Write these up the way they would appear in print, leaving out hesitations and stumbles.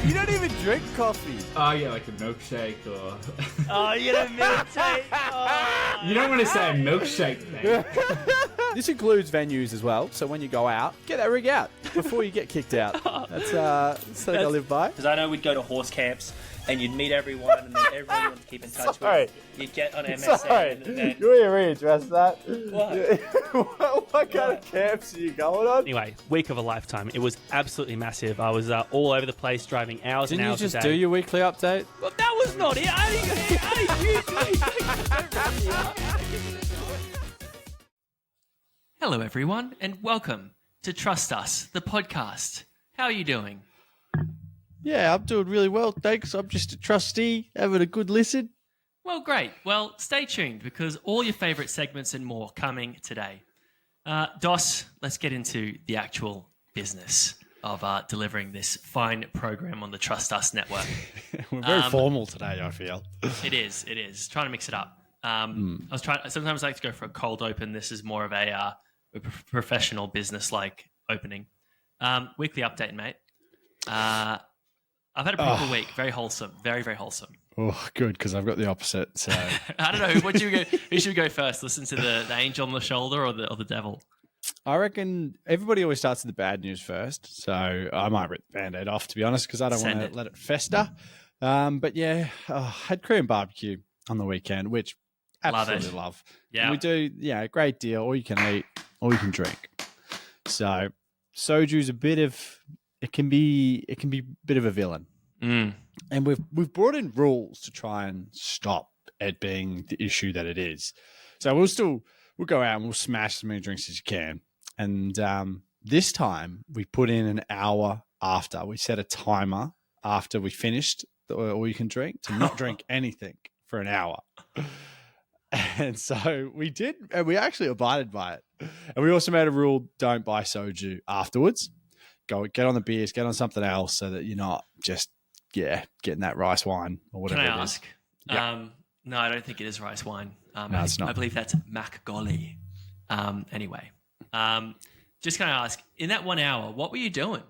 You don't even drink coffee. Oh, yeah, like a milkshake or... Oh, you get a milkshake. Oh. You don't want to say a milkshake, mate. This includes venues as well, so when you go out, get that rig out before you get kicked out. That's something I live by. Because I know we'd go to horse camps and you'd meet everyone and then everyone you want to keep in touch with. You'd get on MSN and then... You want to readdress that? What? What kind of camps are you going on? Anyway, week of a lifetime. It was absolutely massive. I was all over the place, driving hours Didn't and you hours just a do day. your weekly update? Well, that was not it. How did you do it? Hello, everyone, and welcome to Trust Us, the podcast. How are you doing? Yeah, I'm doing really well, thanks. I'm just a trustee, having a good listen. Well, great. Well, stay tuned because all your favourite segments and more coming today. Dos, let's get into the actual business of delivering this fine program on the Trust Us network. We're very formal today, I feel. It is. Trying to mix it up. Sometimes I like to go for a cold open. This is more of a professional business-like opening. Weekly update, mate. I've had a proper week. Very wholesome. Very, very wholesome. Oh, good, because I've got the opposite. So I don't know. What do you go? Who should go first? Listen to the angel on the shoulder or the devil? I reckon everybody always starts with the bad news first. So I might rip the Band-Aid off, to be honest, because I don't want to let it fester. But yeah, I had Korean barbecue on the weekend, which absolutely love. Yeah. And we do, great deal. All you can eat, all you can drink. So soju's it can be a bit of a villain. Mm. And we've brought in rules to try and stop it being the issue that it is. So we'll go out and we'll smash as many drinks as you can. And this time we put in an hour after. We set a timer after we finished the all you can drink to not drink anything for an hour. And so we did, and we actually abided by it. And we also made a rule: don't buy soju afterwards. Go get on the beers, get on something else, so that you're not just getting that rice wine or whatever. Can I it ask? is. Yeah. No, I don't think it is rice wine. No, it's not. I believe that's Mac Golly. Anyway, just can I ask? In that 1 hour, what were you doing?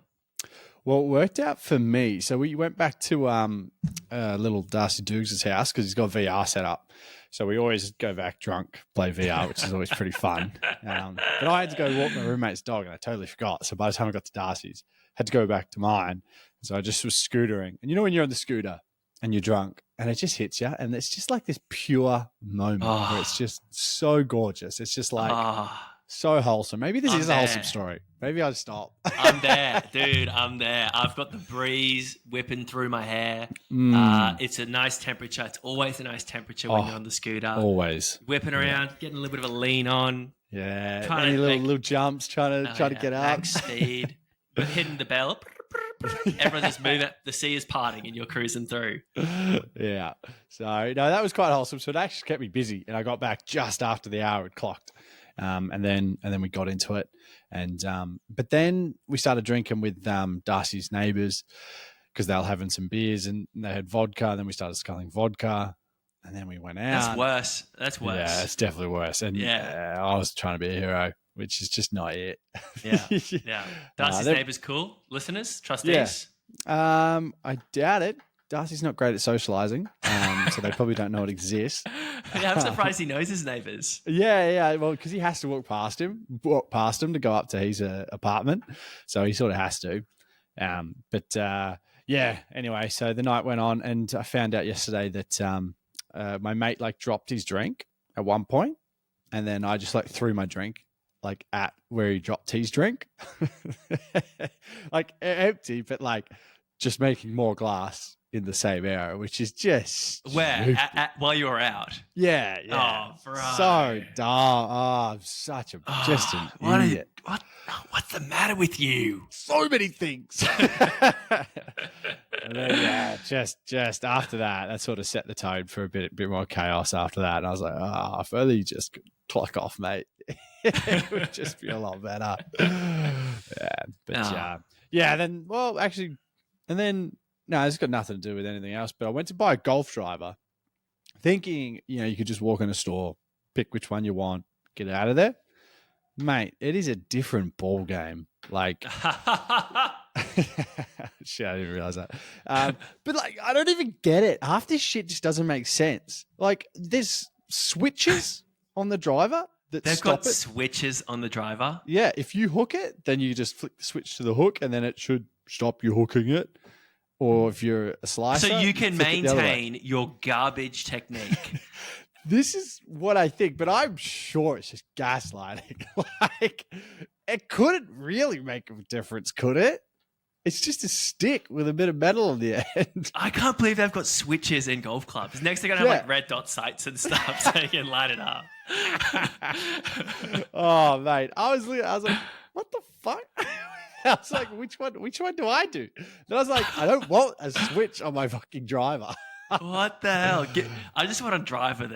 Well, it worked out for me. So we went back to little Darcy Dukes' house because he's got VR set up. So we always go back drunk, play VR, which is always pretty fun. But I had to go walk my roommate's dog and I totally forgot. So by the time I got to Darcy's, I had to go back to mine. So I just was scootering. And you know when you're on the scooter and you're drunk and it just hits you and it's just like this pure moment where it's just so gorgeous. It's just like so wholesome. Maybe this is a wholesome story. Maybe I'll stop. I'm there, dude. I'm there. I've got the breeze whipping through my hair. It's a nice temperature. It's always a nice temperature when you're on the scooter. Always. Whipping around, getting a little bit of a lean on. Yeah. Trying Any to little jumps, trying to get up. Max speed. But hitting the bell. Everyone just moving. The sea is parting and you're cruising through. Yeah. So, no, that was quite wholesome. So it actually kept me busy. And I got back just after the hour had clocked. And then we got into it. And but then we started drinking with Darcy's neighbours because they were having some beers and they had vodka. And then we started sculling vodka. And then we went out. That's worse. Yeah, it's definitely worse. And I was trying to be a hero, which is just not it. Yeah. Darcy's neighbours cool. Listeners, trustees? Yeah. I doubt it. Darcy's not great at socialising, so they probably don't know it exists. Yeah, I'm surprised he knows his neighbours. Yeah. Well, because he has to walk past him to go up to his apartment. So he sort of has to. Anyway, so the night went on and I found out yesterday that my mate dropped his drink at one point and then I just threw my drink at where he dropped his drink. Empty, but just making more glass in the same area, which is just where while you were out. Yeah. Oh, bro. So dumb. Oh, I'm such an idiot. What's the matter with you? So many things. And then, just after that sort of set the tone for a bit more chaos after that. And I was like, if only you just could clock off, mate. It would just be a lot better. No, it's got nothing to do with anything else. But I went to buy a golf driver thinking, you could just walk in a store, pick which one you want, get out of there. Mate, it is a different ball game. Shit, I didn't realize that. But like, I don't even get it. Half this shit just doesn't make sense. Like, there's switches on the driver that They've stop got it. switches on the driver. Yeah, if you hook it, then you just flick the switch to the hook, and then it should stop you hooking it. Or if you're a slicer, So you can flick it the other way. maintain your garbage technique. This is what I think, but I'm sure it's just gaslighting. Like, it couldn't really make a difference, could it? It's just a stick with a bit of metal on the end. I can't believe they've got switches in golf clubs. Next, they're going to have like red dot sights and stuff so you can light it up. Oh, mate. I was like, what the fuck? I was like, which one do I do? Then I was like, I don't want a switch on my fucking driver. What the hell? I just want a driver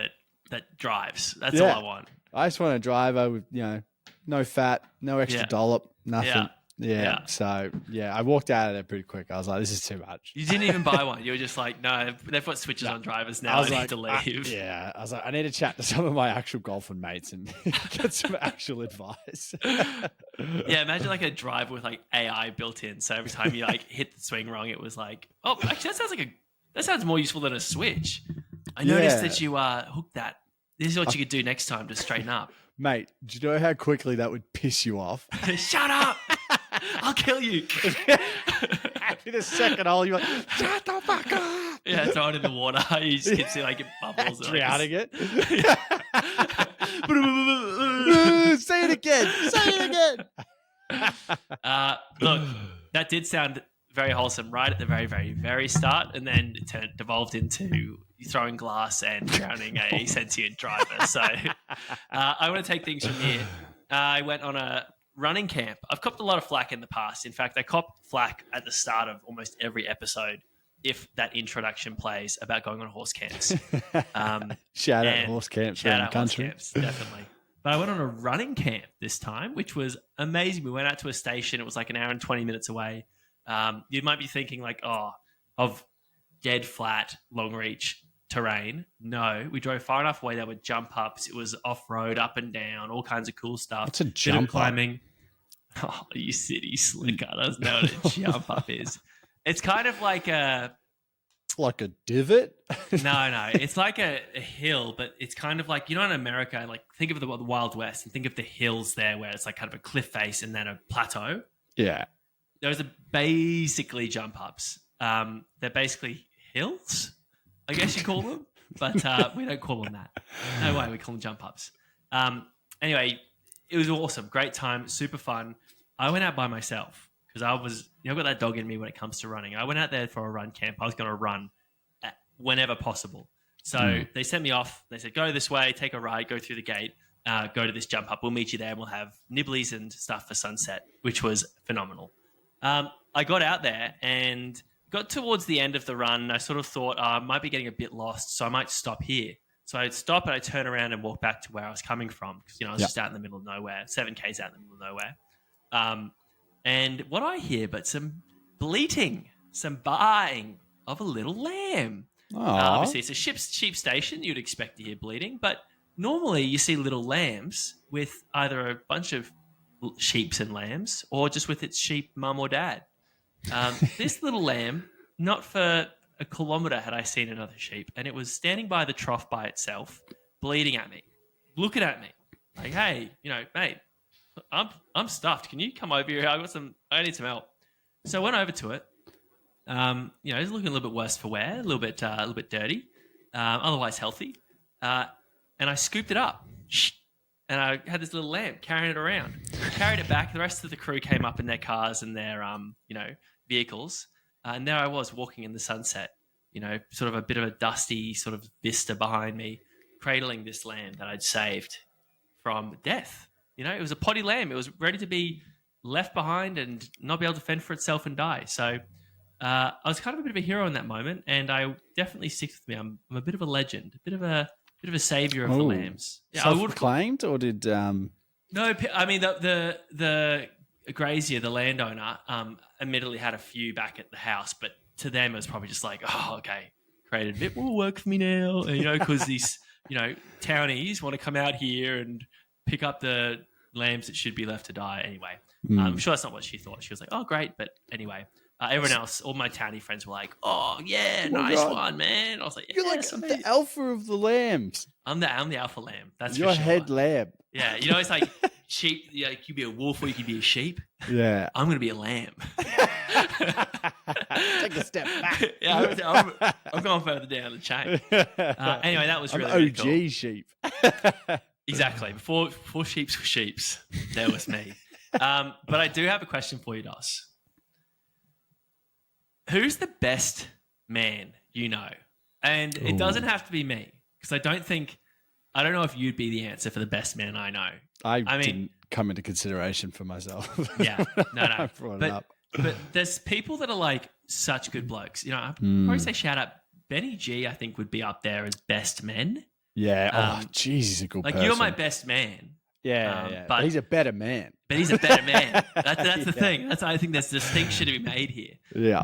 that drives. That's all I want. I just want a driver with, no fat, no extra dollop, nothing. Yeah. So, I walked out of there pretty quick. I was like, this is too much. You didn't even buy one. You were just like, no, they've got switches on drivers now. I need to leave. I was like, I need to chat to some of my actual golfing mates and get some actual advice. Yeah, imagine like a driver with like AI built in. So every time you like hit the swing wrong, it was like, oh, actually, that sounds more useful than a switch. I noticed that you hooked that. This is what you could do next time to straighten up. Mate, do you know how quickly that would piss you off? Shut up! I'll kill you. After the second hole, you're like, shut the fuck up. Yeah, throw it in the water. You just can see like it bubbles. Drowning it. Say it again. Say it again. Look, that did sound very wholesome right at the very, very, very start, and then it devolved into throwing glass and drowning a sentient driver. So I want to take things from here. I went on a running camp. I've copped a lot of flack in the past. In fact, I cop flack at the start of almost every episode if that introduction plays about going on horse camps. Shout out horse camps around the country. Horse camps, definitely. But I went on a running camp this time, which was amazing. We went out to a station. It was like an hour and 20 minutes away. You might be thinking like, of dead flat, long reach terrain. No, we drove far enough away. There were jump ups. It was off road, up and down, all kinds of cool stuff. What's a jump climbing? Oh, you city slicker doesn't know what a jump up is. It's kind of like a divot. No, it's like a hill, but it's kind of like, in America, like think of the Wild West and think of the hills there where it's like kind of a cliff face and then a plateau. Yeah. Those are basically jump ups. They're basically hills, I guess you call them, but we don't call them that. No way, we call them jump ups. Anyway, it was awesome. Great time, super fun. I went out by myself because I've got that dog in me when it comes to running. I went out there for a run camp. I was going to run whenever possible. So they sent me off. They said, go this way, take a ride, go through the gate, go to this jump up. We'll meet you there and we'll have nibblies and stuff for sunset, which was phenomenal. I got out there and got towards the end of the run. I sort of thought I might be getting a bit lost, so I might stop here. So I'd stop and I'd turn around and walk back to where I was coming from because, I was just out in the middle of nowhere, 7Ks out in the middle of nowhere. And what I hear but some bleating, some baaing of a little lamb. Obviously, it's a sheep station. You'd expect to hear bleating, but normally you see little lambs with either a bunch of sheeps and lambs or just with its sheep mum or dad. This little lamb, not for a kilometre had I seen another sheep, and it was standing by the trough by itself, bleating at me, looking at me like, hey, mate, I'm stuffed. Can you come over here? I need some help. So I went over to it. It's looking a little bit worse for wear, a little bit dirty, otherwise healthy. And I scooped it up. And I had this little lamb carrying it around. Carried it back. The rest of the crew came up in their cars and their, vehicles. And there I was walking in the sunset, sort of a bit of a dusty sort of vista behind me, cradling this lamb that I'd saved from death. It was a potty lamb. It was ready to be left behind and not be able to fend for itself and die. So I was kind of a bit of a hero in that moment, and I definitely sticks with me. I'm a bit of a legend, a bit of a savior of the lambs. Yeah, self-proclaimed, or did No, I mean the grazier, the landowner, admittedly had a few back at the house, but to them it was probably just like, oh, okay, created a bit more work for me now, because these townies want to come out here and pick up the lambs that should be left to die anyway. I'm sure that's not what she thought. She was like, oh, great, but anyway, Everyone else, all my townie friends were like, "Oh yeah, my nice God. one, man." I was like, You're like "Yes, the alpha of the lambs. I'm the alpha lamb. That's You're for sure." head lamb. Yeah, you know, it's like sheep. Yeah, you could be a wolf or you could be a sheep. Yeah. I'm gonna be a lamb. Take a step back. Yeah, I'm going further down the chain. Anyway, that was I'm really, OG really cool. sheep. Exactly. Before sheeps were sheeps, there was me. But I do have a question for you, Dos. Who's the best man you know? And it doesn't have to be me, because I don't know if you'd be the answer for the best man I know. I mean- didn't come into consideration for myself. Yeah, no. I brought it up. But there's people that are like such good blokes. You know, I'd Hmm. probably say shout out Benny G. I think would be up there as best men. Yeah. Um, Jeez, he's a good Like person. you're my best man, Yeah, but- but he's a better man. but he's a better man. That's the thing. I think there's distinction to be made here. Yeah.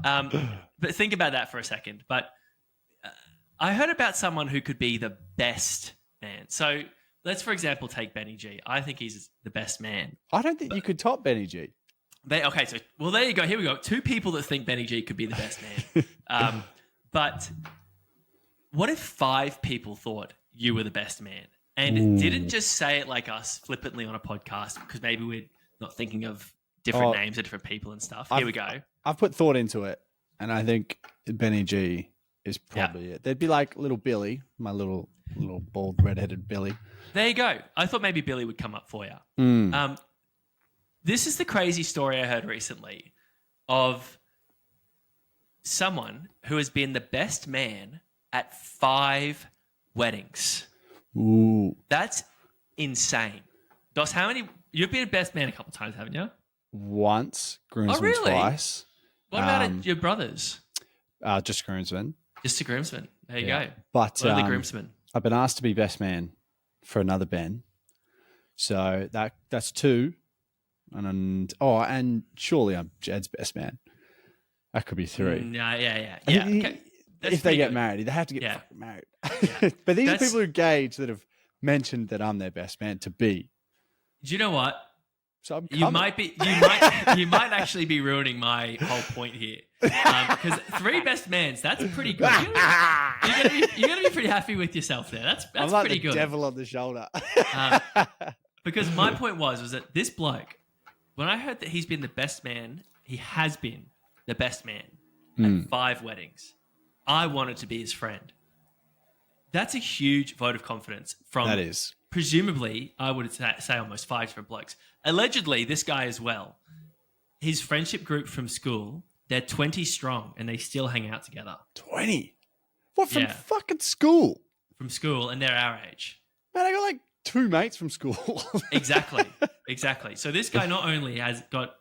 But think about that for a second. But I heard about someone who could be the best man. So let's, for example, take Benny G. I think he's the best man. I don't think you could top Benny G. Okay, so there you go. Here we go. Two people that think Benny G could be the best man. But what if 5 people thought you were the best man and didn't just say it like us flippantly on a podcast because maybe we're not thinking of different names of different people and stuff? Here we go. I've put thought into it, and I think Benny G is probably it. There'd be like little Billy, my little bald redheaded Billy. There you go. I thought maybe Billy would come up for you. Mm. This is the crazy story I heard recently of someone who has been the best man at 5 weddings. Ooh. That's insane. Dos, how many? You've been a best man a couple times, haven't you? Once, groomsman really? twice. What about your brothers? Just groomsman. Just a groomsman. There you Yeah. go. But What are the groomsmen? I've been asked to be best man for another Ben. So that's 2. And surely I'm Jed's best man. That could be 3. Yeah. I think Okay. That's if they pretty get good. married, they have to get Yeah. fucking married. Yeah. But these are That's- people who gauge that have mentioned that I'm their best man to be. Do you know what? So I'm You coming. might actually be ruining my whole point here. Because 3 best mans, that's pretty good. You're gonna be pretty happy with yourself there. That's I'm like pretty the good. devil on the shoulder. Because my point was that this bloke, when I heard that he's been the best man, he has been the best man at 5 weddings. I wanted to be his friend. That's a huge vote of confidence from That is. presumably, I would say almost 5 different blokes. Allegedly, this guy as well, his friendship group from school, they're 20 strong and they still hang out together 20. What, from Yeah. fucking school? from school and they're our age. Man, I got like 2 mates from school. Exactly. So this guy not only has got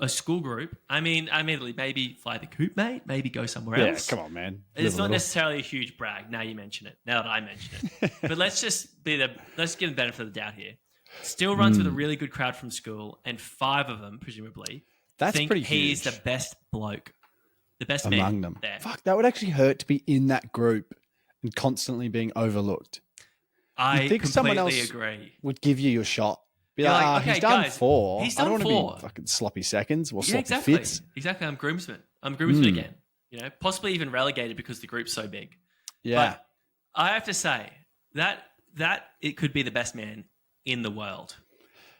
a school group, I mean, admittedly, maybe fly the coop, mate, maybe go somewhere Yeah, else. come on, man. It's Live a not little. necessarily a huge brag. Now you mention it. Now that I mention it, but let's give the benefit of the doubt here. Still runs with a really good crowd from school, and 5 of them, presumably, That's think pretty he's huge. the best bloke, the best Among man them. there. Fuck, that would actually hurt to be in that group and constantly being overlooked. I think someone completely else agree. Would give you your shot. Be You're like, like, he's okay, done guys, 4. he's I don't done want to 4. be fucking sloppy seconds or Yeah, sloppy exactly. fifths. Exactly. I'm groomsman. I'm groomsman again. You know, possibly even relegated because the group's so big. Yeah. But I have to say that it could be the best man in the world.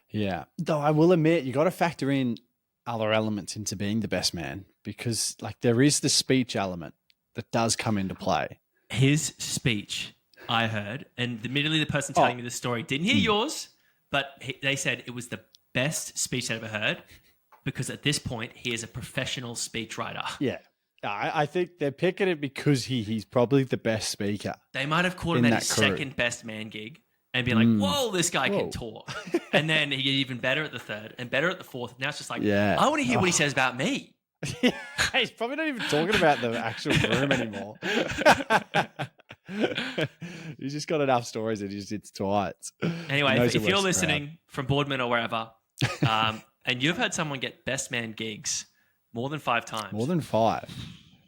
Yeah. Though I will admit, you got to factor in other elements into being the best man because, like, there is the speech element that does come into play. His speech, I heard, and admittedly, the person telling me the story didn't hear yours, but they said it was the best speech they'd ever heard because at this point, he is a professional speechwriter. Yeah. I think they're picking it because he's probably the best speaker. They might have called In him at that his crew. second best man gig and be like, whoa, this guy can talk. And then he get even better at the 3rd and better at the 4th. Now it's just like, Yeah. I want to hear what he says about me. He's probably not even talking about the actual room anymore. He's just got enough stories that he just hits twice. Anyway, Knows if the you're worst listening from Boardman or wherever, and you've heard someone get best man gigs more than 5 times, More than 5.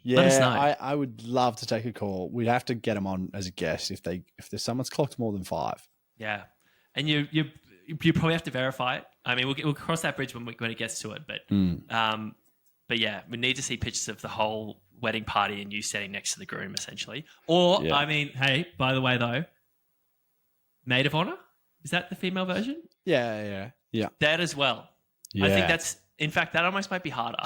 Let us know. I would love to take a call. We'd have to get them on as a guest if there's someone's clocked more than 5. yeah, and you probably have to verify it. I mean, we'll cross that bridge when it gets to it, but But yeah, we need to see pictures of the whole wedding party and you standing next to the groom, essentially. Or, Yeah. I mean, hey, by the way, though, maid of honor? Is that the female version? Yeah. That as well. I think that's, in fact, that almost might be harder.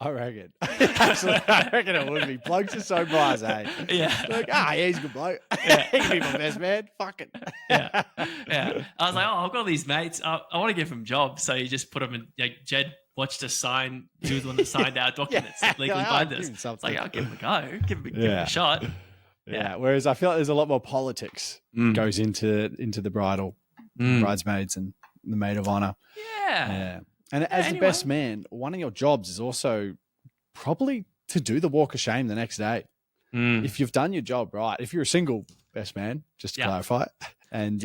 I reckon. Actually, I reckon it would be. Blokes are so blasé. Yeah. Like, he's a good bloke. He can be my best man. Fuck it. Yeah. I was like, I've got these mates. I want to give them jobs. So you just put them in, like, Jed watched us sign. He was the one that signed our documents that legally Yeah, bind give us. him It's something. like, I'll give him a go. Give him a shot. Yeah. Whereas I feel like there's a lot more politics goes into the bridesmaids and the maid of honor. Yeah. And as the best man, one of your jobs is also probably to do the walk of shame the next day. If you've done your job right, if you're a single best man, just to clarify. And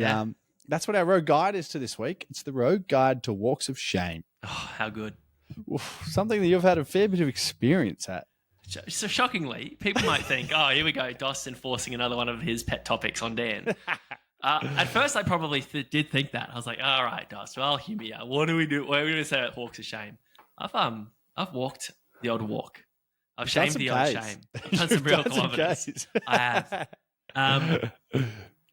that's what our road guide is to this week. It's the road guide to walks of shame. Oh, how good. Oof, something that you've had a fair bit of experience at. So shockingly, people might think, oh, here we go, Dos enforcing another one of his pet topics on Dan. At first, I probably did think that. I was like, all right, Dos, well, hear me out. What do we do? What are we going to say about walks of shame? I've walked the odd walk. I've shamed the odd shame. I've done some real kilometers. I have.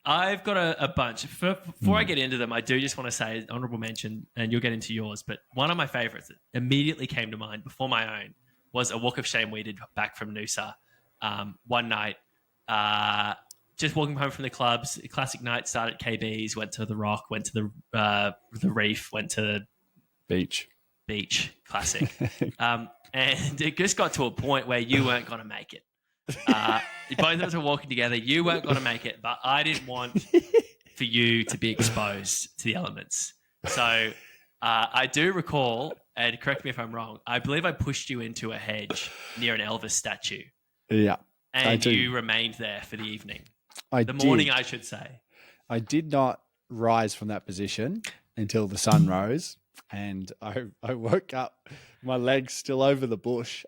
I've got a bunch. Before I get into them, I do just want to say, honorable mention, and you'll get into yours, but one of my favorites that immediately came to mind before my own was a walk of shame we did back from Noosa one night. Just walking home from the clubs, a classic night, started at KB's, went to the Rock, went to the Reef, went to Beach, classic. And it just got to a point where you weren't going to make it. Both of us were walking together. You weren't going to make it, but I didn't want for you to be exposed to the elements. So I do recall, and correct me if I'm wrong, I believe I pushed you into a hedge near an Elvis statue. Yeah. And you remained there for the evening. Morning, I should say. I did not rise from that position until the sun rose, and I woke up, my legs still over the bush.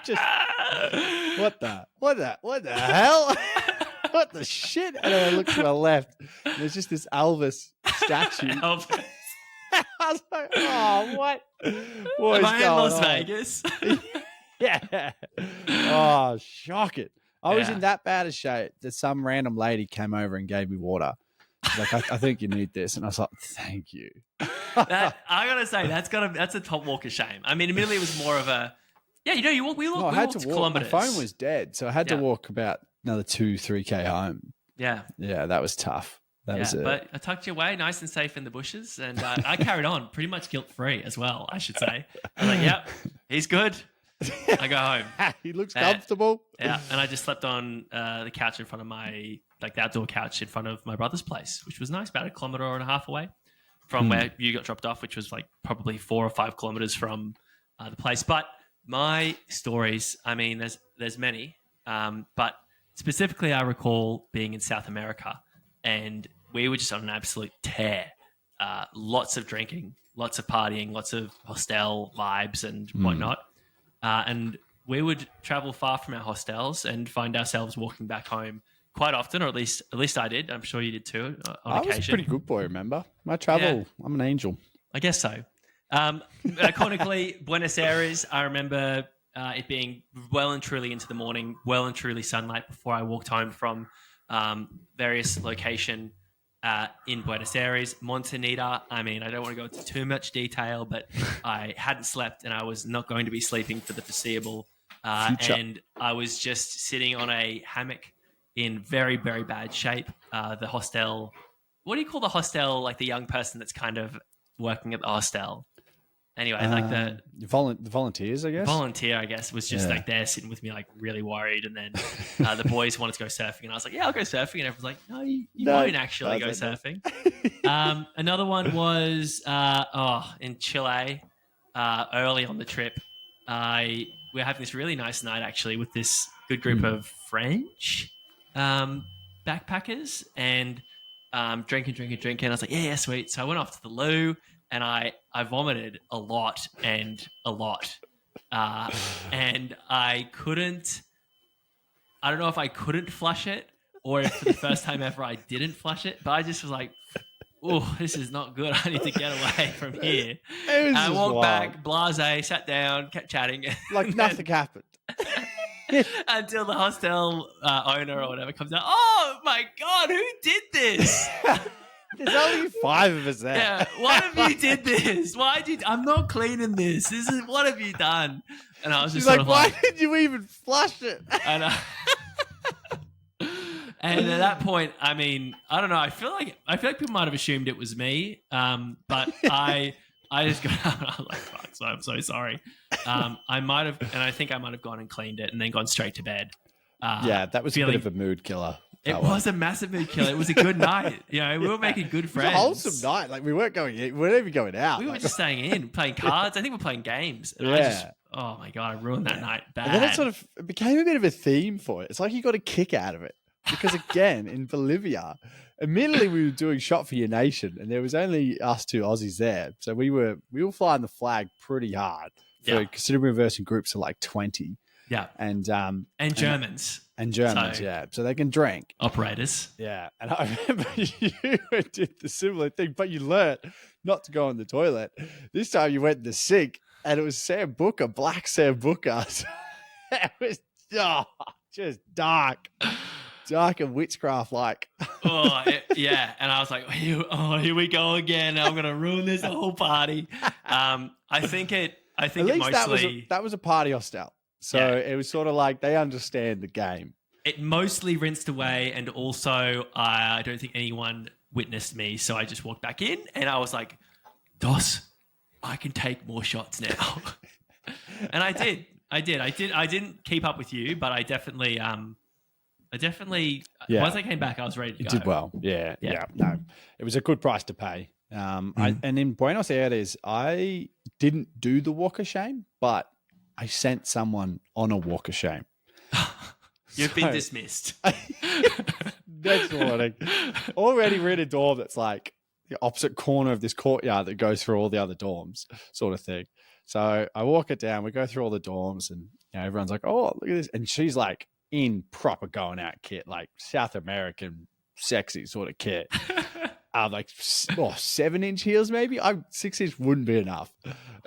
Just what the hell? What the shit? And then I looked to my left, and there's just this Elvis statue. Elvis. I was like, oh, what? What Am is I in going Las on? Vegas? Yeah. Oh, shock it. I was Yeah. in that bad a shape that some random lady came over and gave me water. She's like, I think you need this. And I was like, thank you. I gotta say, that's a top walk of shame. I mean, admittedly, it was more of a we No, I walked had to walk. My kilometers. phone was dead. So I had to Yeah. walk about another 2-3K home. Yeah. Yeah, that was tough. That was it. But I tucked you away nice and safe in the bushes, and I carried on pretty much guilt-free as well, I should say. I was like, yep, he's good. I go home. He looks comfortable. Yeah, and I just slept on the couch in front of the outdoor couch in front of my brother's place, which was nice, about 1.5 kilometers away from where you got dropped off, which was like probably 4 or 5 kilometers from the place. But my stories, I mean, there's many, but specifically I recall being in South America, and we were just on an absolute tear. Lots of drinking, lots of partying, lots of hostel vibes and whatnot. And we would travel far from our hostels and find ourselves walking back home quite often, or at least I did. I'm sure you did too on I occasion. was a pretty good boy, remember? My travel, I'm an angel. I guess so. Iconically, Buenos Aires, I remember it being well and truly into the morning, well and truly sunlight before I walked home from various location in Buenos Aires. Montanita, I mean, I don't want to go into too much detail, but I hadn't slept and I was not going to be sleeping for the foreseeable. And I was just sitting on a hammock in very, very bad shape. The hostel, what do you call the hostel? Like the young person that's kind of working at the hostel. Anyway, like the volunteers, I guess. Volunteer, I guess, was just like there sitting with me, like really worried. And then the boys wanted to go surfing, and I was like, "Yeah, I'll go surfing." And everyone's like, "No, you won't actually go surfing." Another one was in Chile, early on the trip. We were having this really nice night actually with this good group of French backpackers, and drinking. I was like, yeah, sweet. So I went off to the loo. And I vomited a lot. And I don't know if I couldn't flush it or if for the first time ever I didn't flush it, but I just was like, oh, this is not good. I need to get away from here. It was I just walked wild. back, blasé, sat down, kept chatting. Like And nothing happened. until the hostel owner or whatever comes out. Oh my God, who did this? There's only 5 of us there. Yeah, one of you did this. Why did I'm not cleaning this? This is what have you done? And I was She's just sort like, of why like, did you even flush it? and, and at that point, I mean, I don't know. I feel like people might have assumed it was me, but I just got out. I was like, fuck, so I'm so sorry. I might have, and I think I might have gone and cleaned it and then gone straight to bed. Yeah, that was feeling- a bit of a mood killer. It that was a massive mood killer. It was a good night. You know, we were making good It was friends. a wholesome night. Like we weren't going in. We weren't even going out. We were Like- just staying in, playing cards. I think we're playing games. And I Yeah. just, oh my God, I ruined that night bad. And then it became a bit of a theme for it. It's like you got a kick out of it. Because again, in Bolivia, admittedly we were doing Shot for Your Nation and there was only us 2 Aussies there. So we were flying the flag pretty hard. Yeah. Considering we were versing groups of like 20. Yeah. And Germans. And Germans, So- yeah. So they can drink. Operators. Yeah. And I remember you did the similar thing, but you learnt not to go in the toilet. This time you went in the sink and it was Sambuca, black Sambuca. It was just dark and witchcraft like. Yeah. And I was like, here we go again. I'm going to ruin this whole party. I think At it least mostly, that was a party hostel. So Yeah. it was sort of like they understand the game. it mostly rinsed away. And also, I don't think anyone witnessed me. So I just walked back in and I was like, Dos, I can take more shots now. And I did. I didn't keep up with you, but I definitely, Yeah. once I came back, I was ready to It go. did well. Yeah. Yeah. No, it was a good price to pay. And in Buenos Aires, I didn't do the walk of shame, but I sent someone on a walk of shame. You've been So- dismissed. Next morning, already we're in a dorm that's like the opposite corner of this courtyard that goes through all the other dorms, sort of thing. So I walk it down. We go through all the dorms, and everyone's like, "Oh, look at this!" And she's like in proper going out kit, like South American sexy sort of kit. Like 7-inch heels, maybe. 6-inch wouldn't be enough.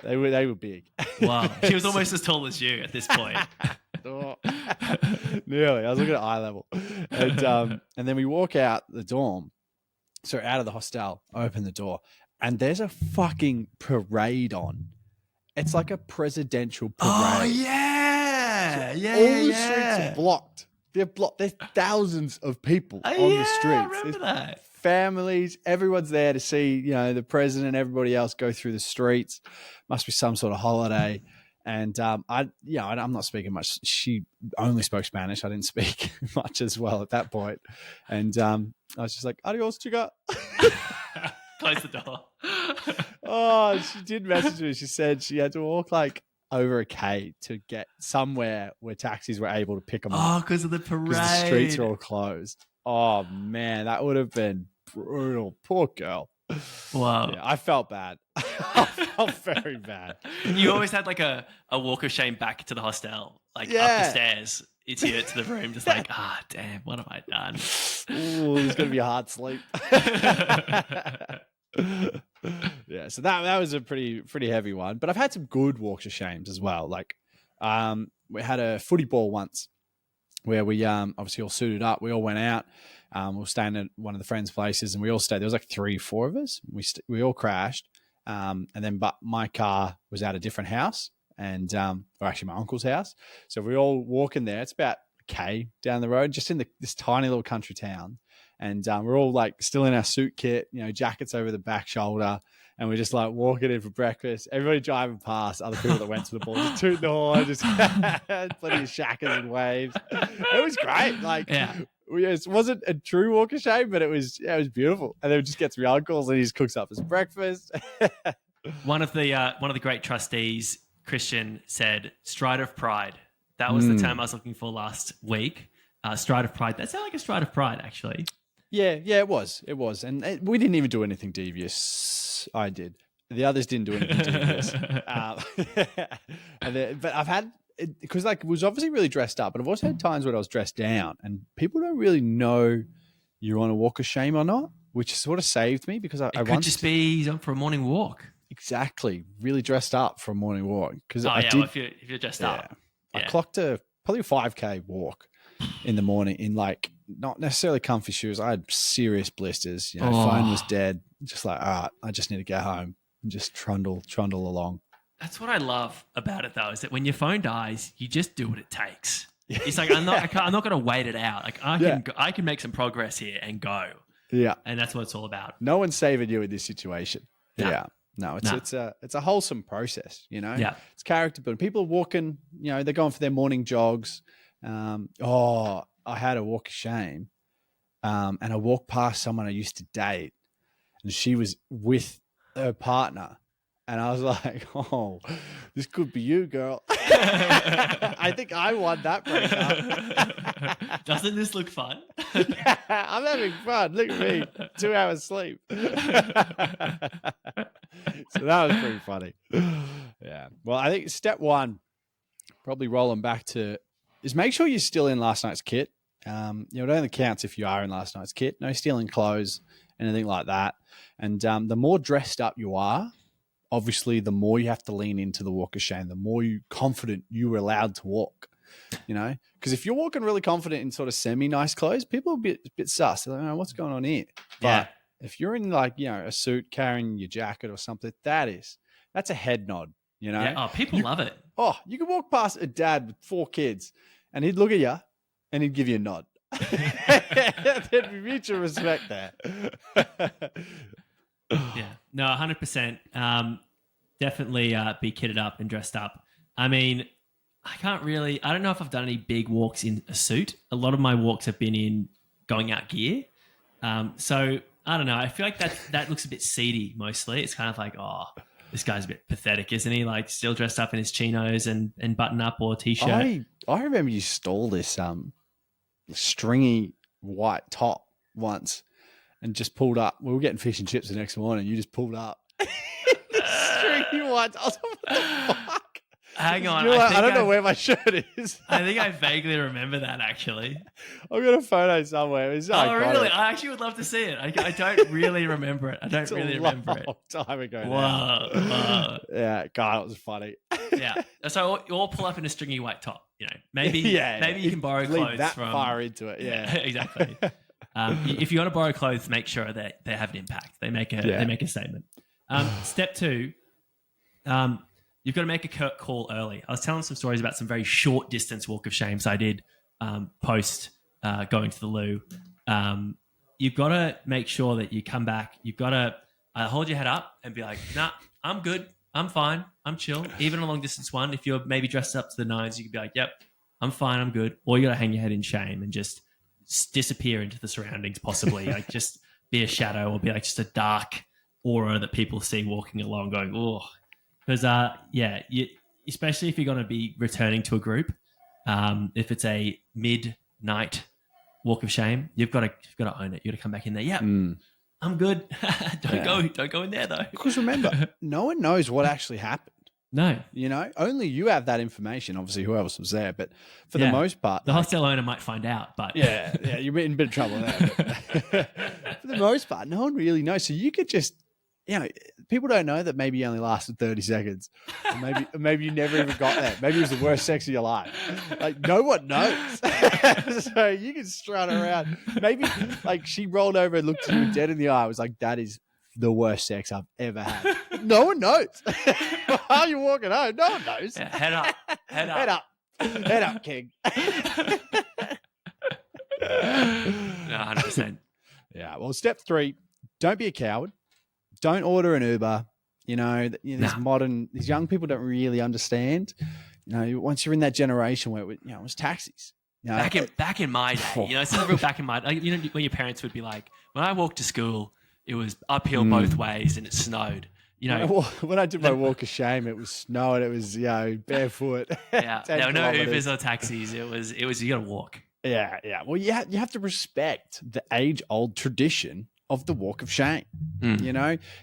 They were big. Wow. She was almost as tall as you at this point. Nearly. I was looking at eye level. And then we walk out the dorm. So out of the hostel, open the door, and there's a fucking parade on. It's like a presidential parade. Oh, yeah. All the streets are blocked. They're blocked. There's thousands of people on the streets. I remember There's that. families, everyone's there to see, the president, everybody else go through the streets. Must be some sort of holiday. And I'm not speaking much. She only spoke Spanish. I didn't speak much as well at that point. And I was just like, adios, chica. Close the door. Oh, she did message me. She said she had to walk like over a K to get somewhere where taxis were able to pick them Oh, up because of the parade. because the streets are all closed. Oh, man, that would have been brutal. Poor girl. Wow. Yeah, I felt bad. I felt very bad. You always had like a walk of shame back to the hostel, like up Yeah. the stairs. It's here to the room, just like, damn, what have I done? Ooh, it's gonna be a hard sleep. Yeah, so that was a pretty heavy one. But I've had some good walks of shames as well. Like, we had a footy ball once where we obviously all suited up. We all went out. We were staying at one of the friends' places, and we all stayed. There was like 3-4 of us. We all crashed, and then my car was at a different house, and or actually my uncle's house. So we all walk in there. It's about a K down the road, just in this tiny little country town. And we're all like still in our suit kit, jackets over the back shoulder. And we're just like walking in for breakfast. Everybody driving past, other people that went to the ball, just tooting the horn, just plenty of shackers and waves. It was great. Like, Yeah. It wasn't a true walk of shame, but it was beautiful. And then we just get to my uncle's and he just cooks up his breakfast. One of the great trustees, Christian, said stride of pride. That was the term I was looking for last week. Stride of pride. That sounded like a stride of pride, actually. Yeah, it was. And we didn't even do anything devious. I did. The others didn't do anything devious. But I've had, because like it was obviously really dressed up, but I've also had times when I was dressed down, and people don't really know you're on a walk of shame or not, which sort of saved me because I It could once just be he's on for a morning walk. exactly really dressed up for a morning walk because Oh I yeah, did. well, if you're dressed up. I Yeah. clocked probably a 5K walk in the morning in like not necessarily comfy shoes. I had serious blisters. You know, phone was dead. Just like, all right, I just need to get home and just trundle along. That's what I love about it though, is that when your phone dies, you just do what it takes. It's like I'm not going to wait it out. Like I can make some progress here and go. Yeah, And that's what it's all about. no one's saving you in this situation. No. Yeah, no, it's a wholesome process. You know, Yeah. it's character building. People are walking. You know, they're going for their morning jogs. I had a walk of shame, and I walked past someone I used to date, and she was with her partner. And I was like, oh, this could be you, girl. I think I won that breakup. Doesn't this look fun? I'm having fun. Look at me. 2 hours sleep. So that was pretty funny. Yeah. Well, I think step one, probably rolling back to, is make sure you're still in last night's kit. It only counts if you are in last night's kit. No stealing clothes, anything like that. And the more dressed up you are, obviously, the more you have to lean into the walk of shame, the more confident you are allowed to walk, you know? Because if you're walking really confident in sort of semi-nice clothes, people are a bit sus. They're like, oh, what's going on here? But if you're in like, a suit carrying your jacket or something, that's a head nod, you know? Yeah. Oh, people love it. Oh, you could walk past a dad with 4 kids and he'd look at you and he'd give you a nod. There'd be mutual respect there. Yeah, no, 100%. Definitely be kitted up and dressed up. I mean, I don't know if I've done any big walks in a suit. A lot of my walks have been in going out gear. So I don't know. I feel like that looks a bit seedy mostly. It's kind of like, oh, this guy's a bit pathetic, isn't he? Like still dressed up in his chinos and button up or t-shirt. I remember you stole this stringy white top once and just pulled up. We were getting fish and chips the next morning. You just pulled up. Stringy white top. I was like, what the fuck? Hang on. I don't know where my shirt is. I think I vaguely remember that actually. I've got a photo somewhere. It's iconic. Really? I actually would love to see it. I don't really remember it. I don't really remember it. Time ago. Whoa. Yeah, God, it was funny. Yeah. So you all pull up in a stringy white top. Maybe maybe you can borrow Lead clothes that from. far into it. Yeah, exactly. If you want to borrow clothes, make sure that they have an impact. They make a statement. Step 2. You've got to make a call early. I was telling some stories about some very short distance walk of shames I did post going to the loo. You've got to make sure that you come back. You've got to hold your head up and be like, nah, I'm good. I'm fine. I'm chill. Even a long distance one, if you're maybe dressed up to the nines, you could be like, yep, I'm fine. I'm good. Or you got to hang your head in shame and just disappear into the surroundings, possibly. Like just be a shadow or be like just a dark aura that people see walking along going, oh. Because, especially if you're going to be returning to a group, if it's a midnight walk of shame, you've got to own it. You've got to come back in there. Yeah, I'm good. Don't go in there though. Because remember, no one knows what actually happened. No, only you have that information. Obviously, who else was there? But for the most part, the hostel owner might find out. But yeah, you're in a bit of trouble there. For the most part, no one really knows. So you could just. People don't know that maybe you only lasted 30 seconds. Or maybe you never even got there. Maybe it was the worst sex of your life. Like, no one knows. So you can strut around. Maybe, like, she rolled over and looked at you dead in the eye. I was like, that is the worst sex I've ever had. No one knows. How are you walking home? No one knows. Yeah, head up. Head up. Head up, king. 100%. Yeah. Well, step 3, don't be a coward. Don't order an Uber. These young people don't really understand. Once you're in that generation where it was taxis. Back in my day, it's not real back in my when your parents would be like, when I walked to school, it was uphill both ways and it snowed. When I did my walk of shame, it was snow and it was barefoot. Yeah, there were no Ubers or taxis. It was you got to walk. Yeah. Well, you have to respect the age-old tradition of the walk of shame.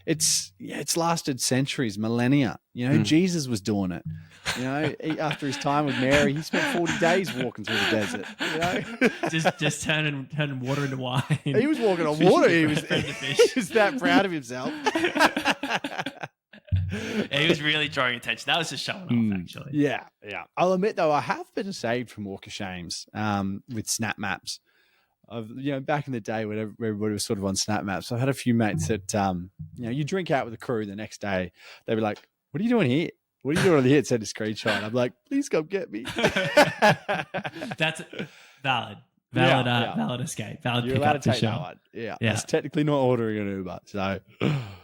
It's lasted centuries, millennia. Jesus was doing it. After his time with Mary, he spent 40 days walking through the desert. just turning water into wine. He was walking on water. He was Fed the fish. he was that proud of himself. He was really drawing attention. That was just showing off, actually. Yeah. I'll admit though, I have been saved from Walk of Shames with snap maps. Back in the day when everybody was sort of on snap maps, I've had a few mates that you drink out with the crew the next day. They'd be like, "What are you doing here? What are you doing here?" Send a screenshot. I'm like, "Please come get me." That's valid. Valid escape. Valid You're pick allowed up to for take sure. that one. Yeah. Yeah. It's technically not ordering an Uber. So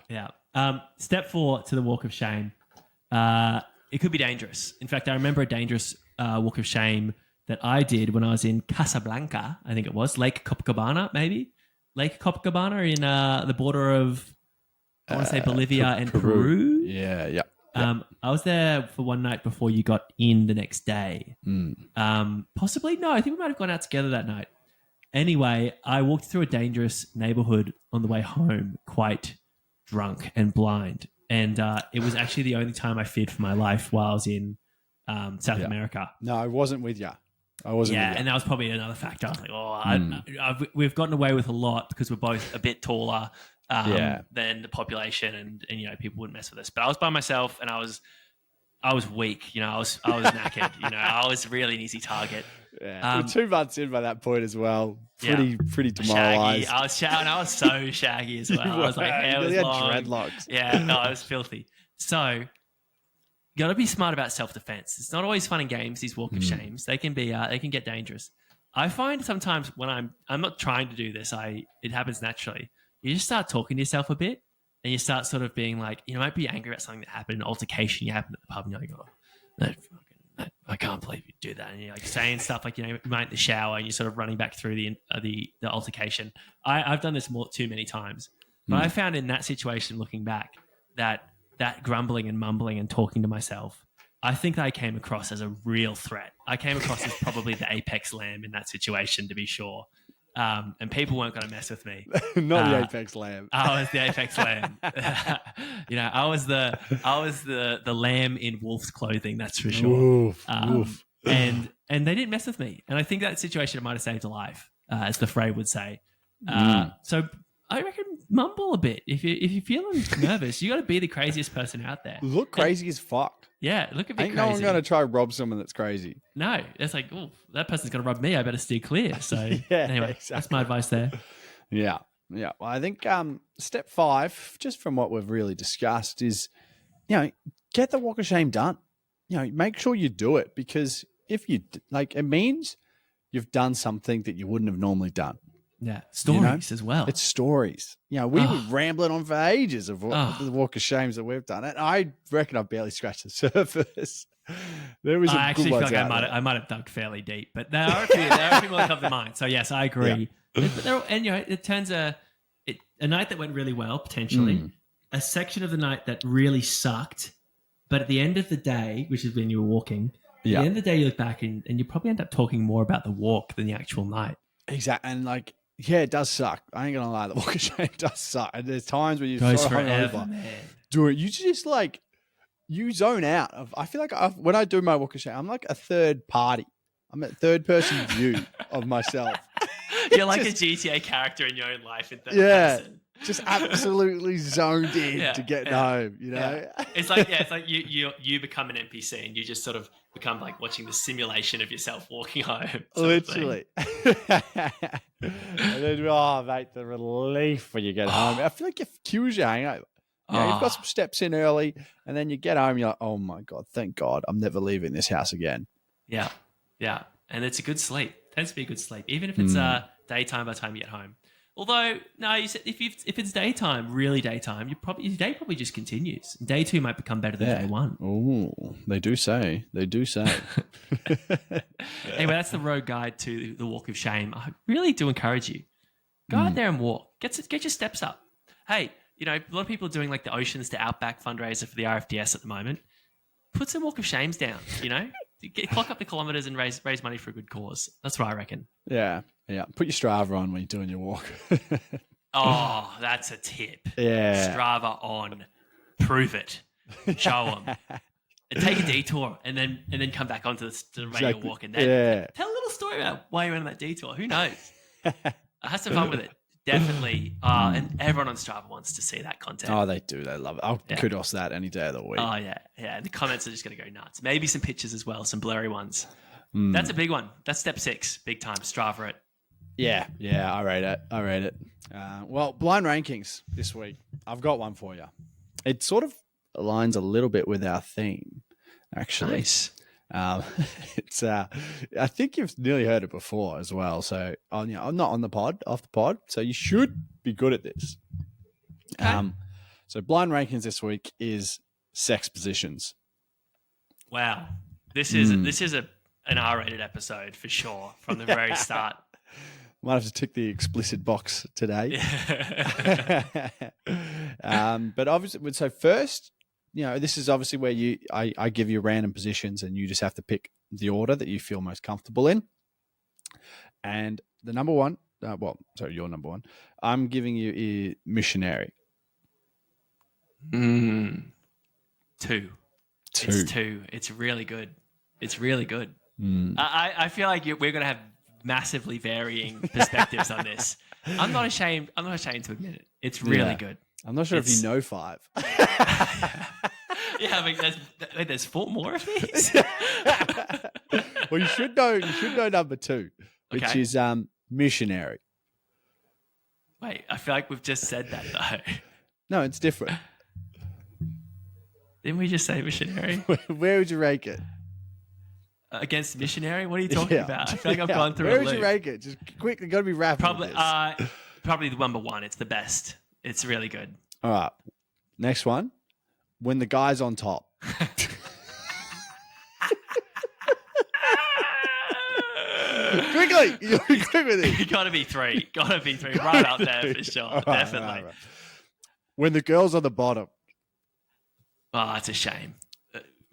Yeah. Step 4 to the Walk of Shame. It could be dangerous. In fact, I remember a dangerous Walk of Shame that I did when I was in Casablanca. I think it was Lake Copacabana, maybe Lake Copacabana in the border of I want to say Bolivia and Peru. Yeah. I was there for one night before you got in the next day. Possibly. No, I think we might have gone out together that night. Anyway, I walked through a dangerous neighborhood on the way home, quite drunk and blind. And it was actually the only time I feared for my life while I was in South America. No, I wasn't with you. I wasn't with you. And that was probably another factor. I was like, we've gotten away with a lot because we're both a bit taller than the population, and people wouldn't mess with us. But I was by myself, and I was weak. I was knackered. I was really an easy target. Yeah. We're 2 months in by that point as well. Pretty demoralized. Shaggy. I was so shaggy as well. I was like, hair was long. Dreadlocks. Yeah, no, I was filthy. So, you got to be smart about self-defense. It's not always fun and games. These Walk of Shames, they can get dangerous. I find sometimes when I'm not trying to do this, it happens naturally. You just start talking to yourself a bit, and you start sort of being like, you might be angry about something that happened, an altercation you happened at the pub, and you're like, I can't believe you do that. And you're like saying stuff like, you might in the shower, and you're sort of running back through the altercation. I've done this too many times, but I found in that situation, looking back, that grumbling and mumbling and talking to myself, I think I came across as a real threat. I came across as probably the apex lamb in that situation, to be sure. And people weren't going to mess with me. Not the apex lamb. I was the apex lamb. I was the lamb in wolf's clothing. That's for sure. Oof. And they didn't mess with me. And I think that situation might have saved a life, as the Frey would say. So I reckon mumble a bit. If you're feeling nervous, you got to be the craziest person out there. Look crazy as fuck. Yeah, look a bit Ain't crazy. no one going to try rob someone that's crazy. No, it's like, oh, that person's going to rob me. I better steer clear. So anyway, exactly. That's my advice there. Yeah. Well, I think step 5, just from what we've really discussed, is get the Walk of Shame done. Make sure you do it, because if you it means you've done something that you wouldn't have normally done. Yeah, stories as well. It's stories. We were rambling on for ages of the Walk of Shames that we've done, and I reckon I've barely scratched the surface. There was. I actually feel like I might have dug fairly deep, but there are a few more that come to mind. So yes, I agree. Yeah. It turns a night that went really well, potentially, a section of the night that really sucked, but at the end of the day, which is when you were walking, at the end of the day, you look back and you probably end up talking more about the walk than the actual night. Exactly, and it does suck. I ain't gonna lie, the Walk of Shame does suck. And there's times where you're goes so forever, hungover. man. Dude, you just you zone out. I feel like when I do my Walk of Shame, I'm like a third party. I'm a third person view of myself. You're like a GTA character in your own life in third person. Just absolutely zoned in to getting home. It's like you become an NPC and you just sort of become like watching the simulation of yourself walking home. Literally. And then, mate, the relief when you get home. I feel like it cues your hangover. You've got some steps in early, and then you get home, you're like, oh my God, thank God, I'm never leaving this house again. Yeah. And it's a good sleep. It tends to be a good sleep, even if it's daytime by the time you get home. Although, no, you said if it's daytime, really daytime, your day probably just continues. Day 2 might become better than day 1. Oh, they do say. Anyway, that's the road guide to the Walk of Shame. I really do encourage you. Go out there and walk. Get your steps up. Hey, a lot of people are doing like the Oceans to Outback fundraiser for the RFDS at the moment. Put some Walk of Shames down, clock up the kilometers and raise money for a good cause. That's what I reckon. Yeah. Put your Strava on when you're doing your walk. Oh, that's a tip. Yeah. Strava on. Prove it. Show them. take a detour and then come back onto the radio Exactly. walk and then Yeah. tell a little story about why you went on that detour. Who knows? Have some fun with it. Definitely. And everyone on Strava wants to see that content. Oh, they do. They love it. I'll Yeah. kudos that any day of the week. Oh, yeah. Yeah. And the comments are just going to go nuts. Maybe some pictures as well, some blurry ones. Mm. That's a big one. That's step 6. Big time. Strava it. Yeah, I rate it. Well, blind rankings this week. I've got one for you. It sort of aligns a little bit with our theme, actually. Nice. It's I think you've nearly heard it before as well. So I'm not on the pod, off the pod. So you should be good at this. Okay. So blind rankings this week is sex positions. Wow. This is an R-rated episode for sure from the very start. Might have to tick the explicit box today. But obviously, so first, this is obviously where I give you random positions and you just have to pick the order that you feel most comfortable in. And the number one, your number one, I'm giving you missionary. 2. Two. It's 2. It's really good. It's really good. I feel like we're going to have massively varying perspectives on this. I'm not ashamed to admit it. It's really good. I'm not sure if you know 5. Yeah, I mean, there's 4 more of these. Well, you should know number 2, which Okay. is missionary. Wait, I feel like we've just said that though. No, it's different. Didn't we just say missionary? Where would you rank it? Against missionary? What are you talking about? I feel like I've gone through Where a would loop. you rank it? Just quickly, got to be rapid. Probably, with this. probably the number 1. It's the best. It's really good. All right. Next one. When the guy's on top. Quickly. You'll be quick with it. Gotta be 3. Gotta be 3. Right up there for sure. All right, Definitely. right. When the girl's on the bottom. Oh, it's a shame.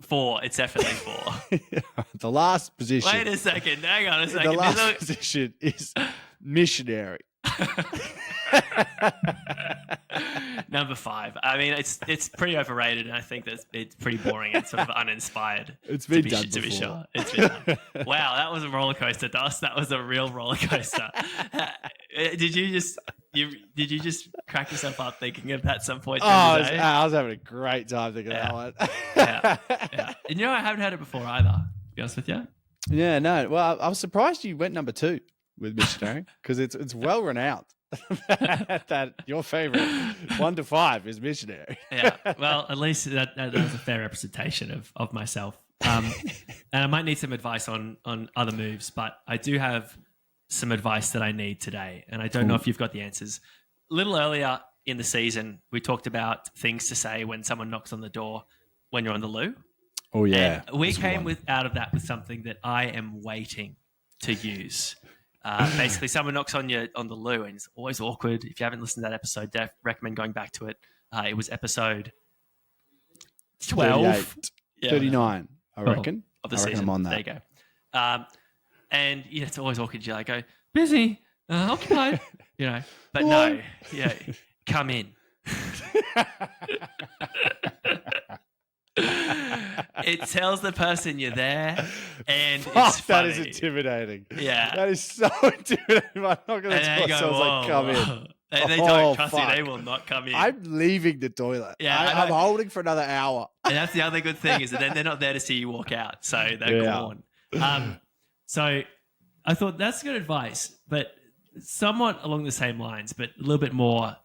4. It's definitely 4. The last position. Wait a second. Hang on a second. The There's last position is missionary. Number 5. I mean, it's pretty overrated, and I think that it's pretty boring and sort of uninspired. It's been to be, done to be before. sure. It's been done. Wow, that was a roller coaster, Dos. That was a real roller coaster. Did you just crack yourself up thinking of that at some point? Oh, during the day? I was having a great time thinking of that one. Yeah. And I haven't heard it before either. To be honest with you. Yeah, no. Well, I was surprised you went number 2 with missionary because it's well renowned that your favorite 1 to 5 is missionary. Yeah. Well, at least that was a fair representation of myself. And I might need some advice on other moves, but I do have some advice that I need today, and I don't know if you've got the answers. A little earlier in the season, we talked about things to say when someone knocks on the door when you're on the loo. Oh yeah, And we came out of that with something that I am waiting to use. Basically, someone knocks on the loo, and it's always awkward. If you haven't listened to that episode, recommend going back to it. It was episode 12, 39, I reckon. of the I reckon season. I'm on There that. you go. And it's always awkward. You go busy, occupied, But no, come in. It tells the person you're there, and Fuck, it's that funny. is intimidating. Yeah. That is so intimidating. I'm not going to And tell they go, someone like, come whoa. in. They Oh, don't trust you. fuck. They will not come in. I'm leaving the toilet. Yeah, I'm holding for another hour. And that's the other good thing is that then they're not there to see you walk out, so they're Yeah. gone. So I thought that's good advice, but somewhat along the same lines, but a little bit more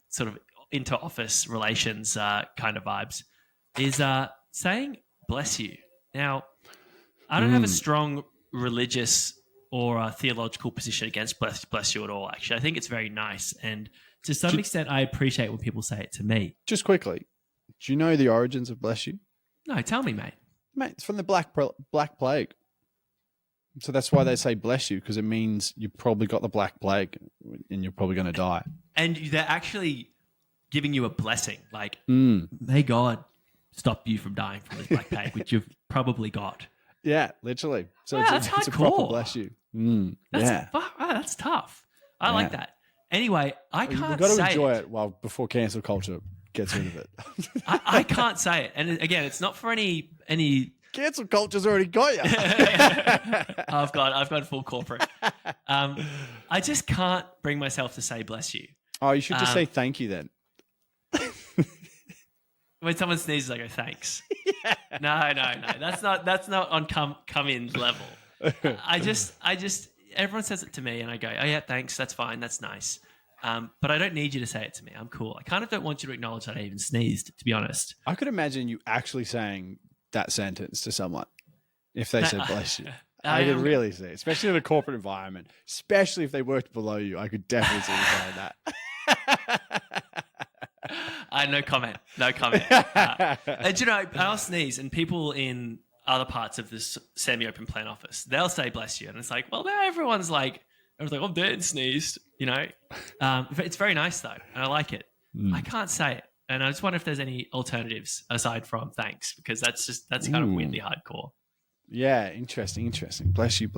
sort of inter-office relations kind of vibes, is saying "bless you." Now, I don't have a strong religious or theological position against bless you at all. Actually, I think it's very nice, and to some extent, I appreciate when people say it to me. Just quickly, do you know the origins of bless you? No, tell me, mate. Mate, it's from the Black Plague. So that's why they say bless you, because it means you probably got the Black Plague and you're probably going to die. And they're actually giving you a blessing, like, may God stop you from dying from this black plague, which you've probably got. Yeah, literally. So Wow, it's that's a proper hardcore. bless you. That's, wow, that's tough. I like that. Anyway, I You've can't got to say enjoy it. it before cancel culture gets rid of it. I can't say it. And again, it's not for any. Cancel culture's already got you. I've got full corporate. I just can't bring myself to say bless you. Oh, you should just say thank you then. When someone sneezes, I go thanks. Yeah. No. That's not on come in level. I just everyone says it to me, and I go, oh yeah, thanks. That's fine. That's nice. But I don't need you to say it to me. I'm cool. I kind of don't want you to acknowledge that I even sneezed, to be honest. I could imagine you actually saying that sentence to someone if they said bless you. I could really see it, especially in a corporate environment, especially if they worked below you. I could definitely see you saying that. No comment. And you know, I'll sneeze, and people in other parts of this semi-open plan office, they'll say bless you, and it's like, well, now everyone's like, oh, Dan sneezed, you know. It's very nice though, and I like it. I can't say it, and I just wonder if there's any alternatives aside from thanks, because that's kind of weirdly hardcore. Yeah, interesting. Bless you.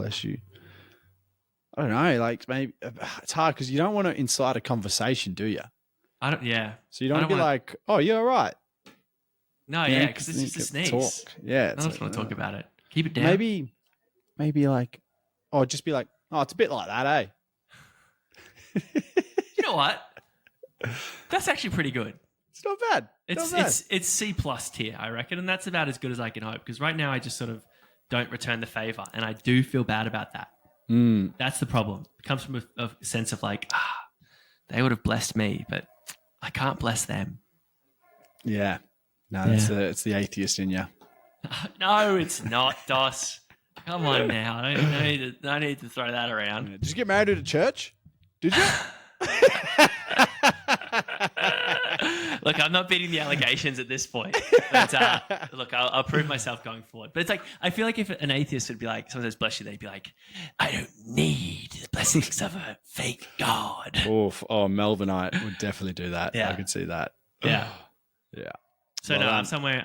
I don't know, like maybe it's hard because you don't want to incite a conversation, do you? I don't. Yeah. So you don't want to be like, oh, you're all right. No, yeah, because it's just a sneeze. Talk. Yeah, I just want to talk about it. Keep it down. Maybe like, oh, just be like, oh, it's a bit like that, eh? You know what? That's actually pretty good. It's not bad. It's C+ tier, I reckon, and that's about as good as I can hope. Because right now I just sort of don't return the favor, and I do feel bad about that. That's the problem. It comes from a sense of like, they would have blessed me, but I can't bless them. Yeah. No, it's the atheist in you. No, it's not, Dos. Come on now. I need to throw that around. Did you get married at a church? Did you? Look, I'm not beating the allegations at this point. But, look, I'll prove myself going forward. But it's like, I feel like if an atheist would be like, someone says bless you, they'd be like, I don't need the blessings of a fake God. Oof. Oh, Melvinite would definitely do that. Yeah. I could see that. Yeah. Yeah. So well, I'm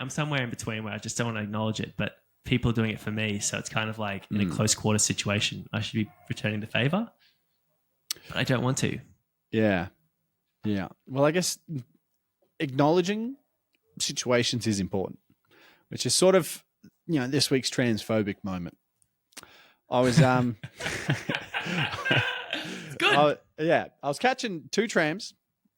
somewhere in between where I just don't want to acknowledge it, but people are doing it for me. So it's kind of like in a close quarter situation, I should be returning the favor, but I don't want to. Yeah. Yeah. Well, I guess acknowledging situations is important, which is sort of, this week's transphobic moment. I was, good. I was catching two trams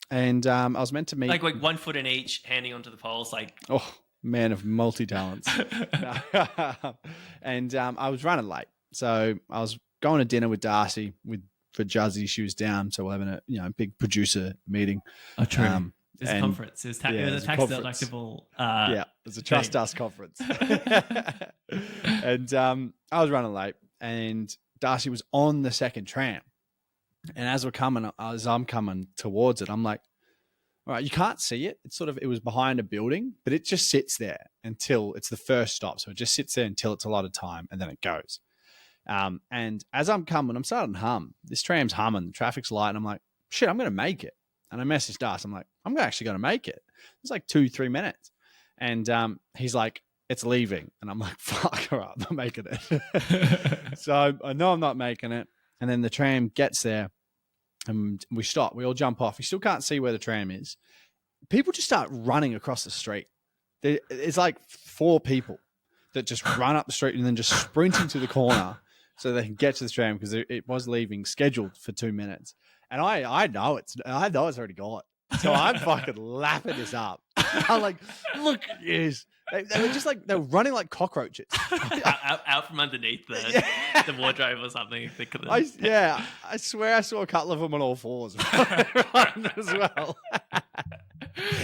and I was meant to meet. Like 1 foot in each, handing onto the poles, like. Oh, man of multi-talents. And I was running late. So I was going to dinner with Darcy for Juzzy. She was down. So we're having a big producer meeting. Oh, true. It was a conference. It was a tax deductible. It was a Trust Us conference. And I was running late, and Darcy was on the second tram. And as I'm coming towards it, I'm like, all right, you can't see it. It was behind a building, but it just sits there until it's the first stop. So it just sits there until it's a lot of time, and then it goes. And as I'm coming, I'm starting to hum. This tram's humming, the traffic's light, and I'm like, shit, I'm going to make it. And I messaged Darcy. I'm like, I'm actually going to make it. It's like 2-3 minutes. And he's like, it's leaving. And I'm like, fuck, all right, I'm not making it. So I know I'm not making it. And then the tram gets there and we stop. We all jump off. You still can't see where the tram is. People just start running across the street. It's like 4 people that just run up the street and then just sprint into the corner so they can get to the tram because it was leaving scheduled for 2 minutes. And I know it's already gone. So I'm fucking lapping this up. I'm like, look at this. They were just like, they were running like cockroaches. out from underneath the wardrobe or something. I swear I saw a couple of them on all fours running as well.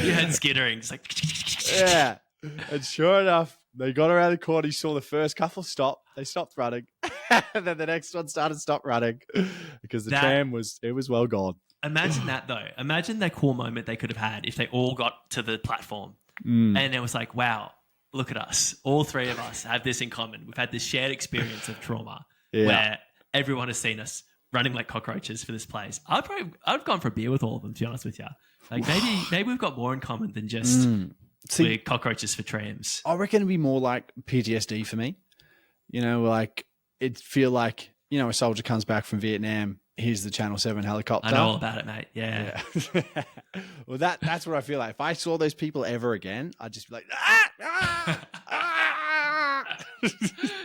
You heard skittering. Just like... Yeah. And sure enough, they got around the corner. You saw the first couple stop. They stopped running. And then the next one started stop running because the tram was well gone. Imagine that though. Imagine that cool moment they could have had if they all got to the platform and it was like, wow, look at us. All 3 of us have this in common. We've had this shared experience of trauma where everyone has seen us running like cockroaches for this place. I've gone for a beer with all of them, to be honest with you. Like maybe we've got more in common than just we're cockroaches for trams. I reckon it'd be more like PTSD for me. Like it'd feel like, a soldier comes back from Vietnam here's the Channel 7 helicopter. I know all about it, mate. Yeah. Yeah. Well, that's what I feel like. If I saw those people ever again, I'd just be like, ah, ah, ah.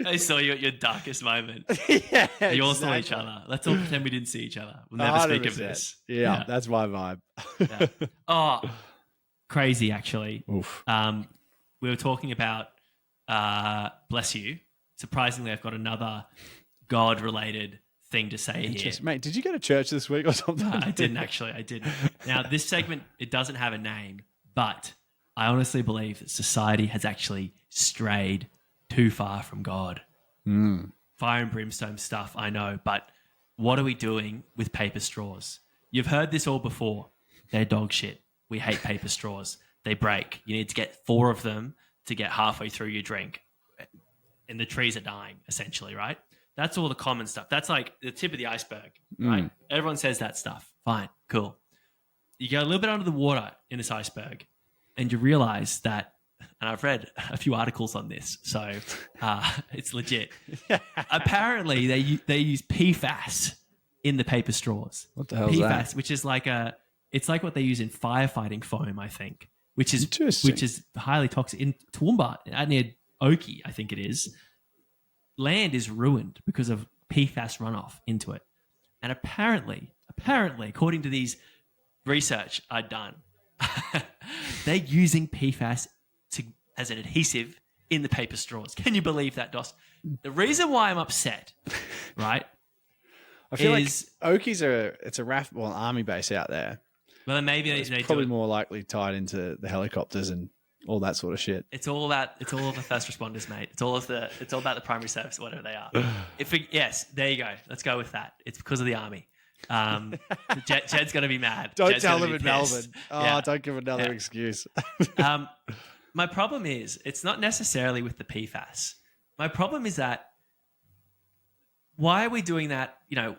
They saw you at your darkest moment. Yeah, You all saw exactly. each other. Let's all pretend we didn't see each other. We'll never speak of 100%. this. Yeah, that's my vibe. Yeah. Oh, crazy, actually. Oof. We were talking about, bless you. Surprisingly, I've got another God-related thing to say here. Interesting. Mate, did you go to church this week or something? I didn't actually. I didn't. Now, this segment, it doesn't have a name, but I honestly believe that society has actually strayed too far from God. Fire and brimstone stuff, I know, but what are we doing with paper straws? You've heard this all before. They're dog shit. We hate paper straws. They break. You need to get 4 of them to get halfway through your drink. And the trees are dying, essentially, right? That's all the common stuff. That's like the tip of the iceberg, right? Everyone says that stuff. Fine, cool. You go a little bit under the water in this iceberg and you realize that, and I've read a few articles on this, so it's legit. Apparently, they use PFAS in the paper straws. What the hell is PFAS, that? which is like it's like what they use in firefighting foam, I think, which is Interesting. highly toxic. In Toowoomba, near Oki, I think it is, land is ruined because of PFAS runoff into it. And apparently, according to these research I'd done, they're using PFAS as an adhesive in the paper straws. Can you believe that, Dos? The reason why I'm upset, right? I feel is- like Okies it's a army base out there. Well, then maybe they do Probably it. more likely tied into the helicopters and all that sort of shit. It's all of the first responders, mate. It's all about the primary service, whatever they are. Yes, there you go. Let's go with that. It's because of the army. Jed's going to be mad. Don't Jed's tell gonna them be in pissed. Melbourne. Oh, Yeah. don't give another Yeah. excuse. My problem is it's not necessarily with the PFAS. My problem is that why are we doing that? You know,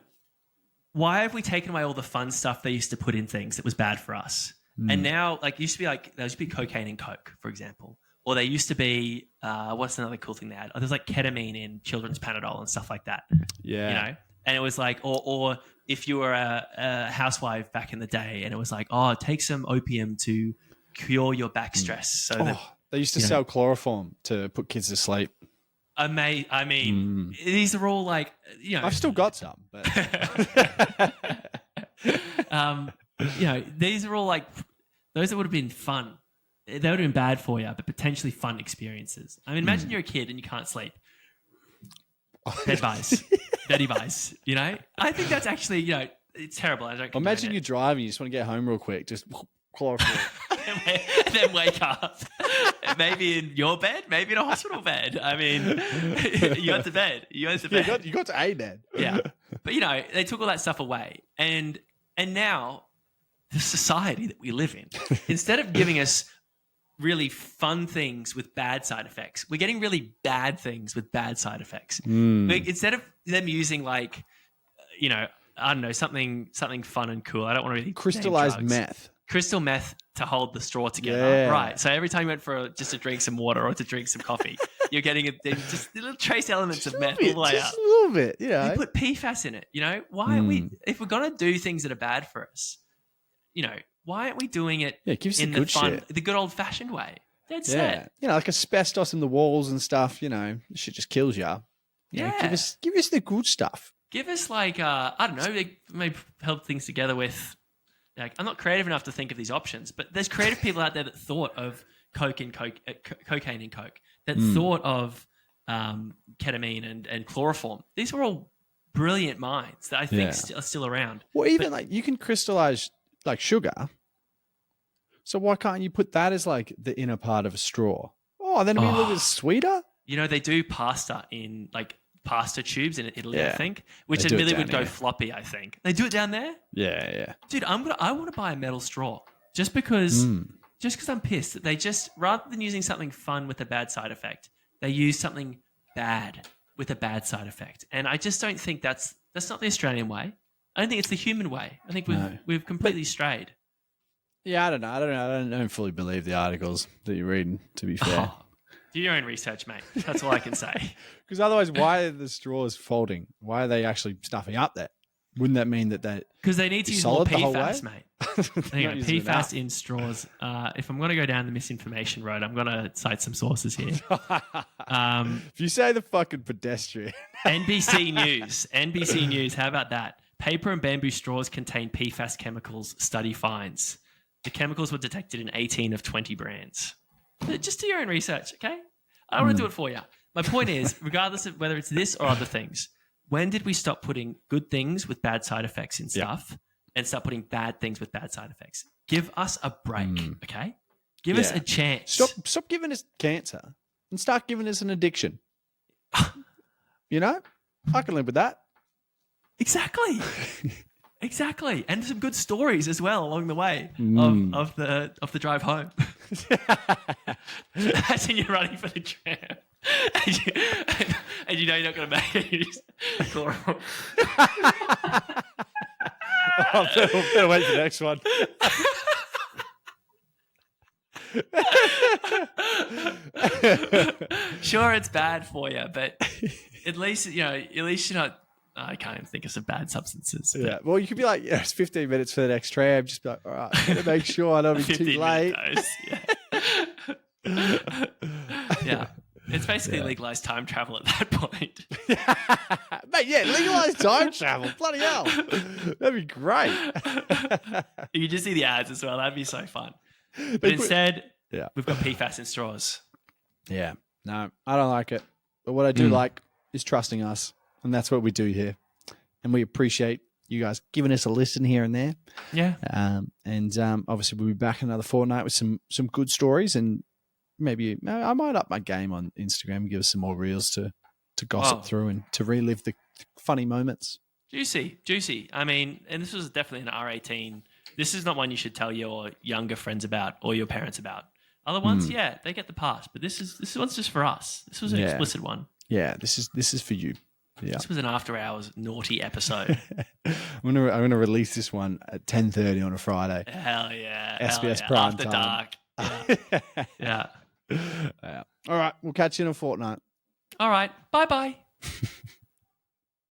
why have we taken away all the fun stuff they used to put in things that was bad for us? And now, there used to be cocaine in Coke, for example. Or there used to be, what's another cool thing they had? There's like ketamine in children's Panadol and stuff like that. Yeah. You know? And it was like, or if you were a housewife back in the day and it was like, oh, take some opium to cure your back stress. So that, They used to sell chloroform to put kids to sleep. I mean, these are all like, you know, I've still got some, but you know, these are all like those that would have been fun. They would have been bad for you, but potentially fun experiences. I mean, imagine you're a kid and you can't sleep. Bed buys, beddy buys. You know, I think that's actually, you know, it's terrible. I don't condone imagine it. you're driving, you just want to get home real quick, just chloroform. and then wake up. Maybe in your bed, maybe in a hospital bed. I mean, you got to bed. You went to bed. you got to A then. Yeah. But, you know, they took all that stuff away. And now the society that we live in, instead of giving us really fun things with bad side effects, we're getting really bad things with bad side effects. Like, instead of them using like, you know, I don't know, something fun and cool. I don't want to really name Crystallized drugs. meth. Crystal meth to hold the straw together. Yeah. Right. So every time you went for just to drink some water or to drink some coffee, you're getting just little trace elements of meth all the way up. Just a little bit, you know. You put PFAS in it, you know? Why are we, if we're going to do things that are bad for us, you know, why aren't we doing it give us in the the good fun, shit. the good old fashioned way? Dead Yeah. set. You know, like asbestos in the walls and stuff, you know, shit just kills you. Yeah. Give us the good stuff. Give us like, I don't know, they maybe held things together with, like, I'm not creative enough to think of these options, but there's creative people out there that thought of cocaine and Coke, that thought of ketamine and chloroform. These were all brilliant minds that I think are still around. Well, even like you can crystallize like sugar. So why can't you put that as like the inner part of a straw? Oh, then it'll be a little bit sweeter. You know, they do pasta in like pasta tubes in Italy, I Yeah. think, which They do it admittedly down would go here. floppy, I think. They do it down there? Yeah. Dude, I want to buy a metal straw just because I'm pissed that they just, rather than using something fun with a bad side effect, they use something bad with a bad side effect. And I just don't think that's not the Australian way. I don't think it's the human way. I think we've completely strayed. Yeah, I don't know. I don't fully believe the articles that you're reading, to be fair. Oh, do your own research, mate. That's all I can say. Because otherwise, why are the straws folding? Why are they actually stuffing up there? Wouldn't that mean that Because they need to Be use more solid the whole PFAS, way? mate. There you Not go, using enough. PFAS in straws. If I'm going to go down the misinformation road, I'm going to cite some sources here. If you say the fucking pedestrian, NBC News. NBC News. How about that? Paper and bamboo straws contain PFAS chemicals. Study finds. The chemicals were detected in 18 of 20 brands. Just do your own research, okay? I don't want to do it for you. My point is, regardless of whether it's this or other things, when did we stop putting good things with bad side effects in stuff and start putting bad things with bad side effects? Give us a break, okay? Give us Yeah. a chance. stop giving us cancer and start giving us an addiction. You know, I can live with that. Exactly. Exactly. And some good stories as well along the way of the drive home. Imagine you're running for the tram and you know you're not going to make it. You just Better wait for the next one. Sure, it's bad for you, but at least you're not. I can't even think of some bad substances. Yeah. Well, you could be like, it's 15 minutes for the next tram. Just be like, all right, gotta make sure I don't be too 15-minute late. dose, yeah. Yeah. It's basically legalized time travel at that point. Mate, yeah, legalize time travel. Bloody hell. That'd be great. You can just see the ads as well. That'd be so fun. But They put- instead, Yeah. we've got PFAS in straws. Yeah. No, I don't like it. But what I do like is trusting us. And that's what we do here. And we appreciate you guys giving us a listen here and there. Yeah. And obviously we'll be back another fortnight with some good stories, and maybe I might up my game on Instagram and give us some more reels to gossip Oh. through and to relive the funny moments. Juicy. I mean, and this was definitely an R18. This is not one you should tell your younger friends about or your parents about. Other ones, yeah, they get the pass, but this one's just for us. This was an explicit one. Yeah, this is for you. Yeah. This was an after hours naughty episode. I'm gonna release this one at 10:30 on a Friday. Hell yeah. SBS hell yeah. prime After time. dark. Yeah. Yeah. All right, we'll catch you in a fortnight. All right. Bye-bye.